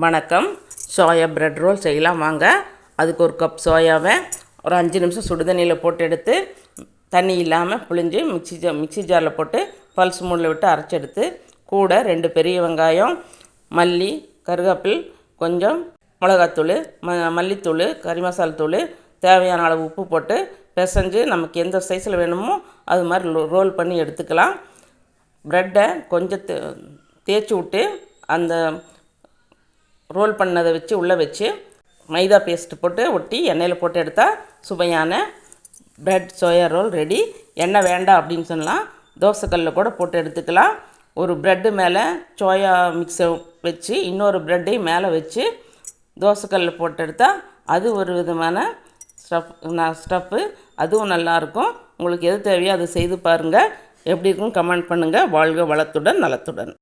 வணக்கம். Soya bread roll செய்யலாம் வாங்க. அதுக்கு ஒரு கப் சோயாவை ஒரு 5 நிமிஷம் சுடுதண்ணியில் போட்டு எடுத்து தண்ணி இல்லாமல் புழிஞ்சு மிக்ஸி ஜாரில் போட்டு பல்ஸ் மூடில் விட்டு அரைச்செடுத்து கூட 2 பெரிய வெங்காயம், மல்லி, கருவேப்பில், கொஞ்சம் மிளகாத்தூள், மல்லித்தூள், கறி மசாலா தூள், தேவையான அளவு உப்பு போட்டு பிசைஞ்சு நமக்கு எந்த சைஸில் வேணுமோ அது மாதிரி ரோல் பண்ணி எடுத்துக்கலாம். ப்ரெட்டை கொஞ்சம் தேய்ச்சி விட்டு அந்த ரோல் பண்ணதை வச்சு உள்ளே வச்சு மைதா பேஸ்ட்டு போட்டு ஒட்டி எண்ணெயில் போட்டு எடுத்தால் சுவையான ப்ரெட் சோயா ரோல் ரெடி. எண்ணெய் வேண்டாம் அப்படின்னு சொன்னால் தோசைக்கல்லில் கூட போட்டு எடுத்துக்கலாம். ஒரு ப்ரெட்டு மேலே சோயா மிக்ஸை வச்சு இன்னொரு ப்ரெட்டையும் மேலே வச்சு தோசைக்கல்லில் போட்டு எடுத்தால் அது ஒரு விதமான ஸ்டஃப்பு. அதுவும் நல்லாயிருக்கும். உங்களுக்கு எது தேவையோ அதை செய்து பாருங்கள். எப்படி இருக்குன்னு கமெண்ட் பண்ணுங்கள். வாழ்க வளத்துடன் நலத்துடன்.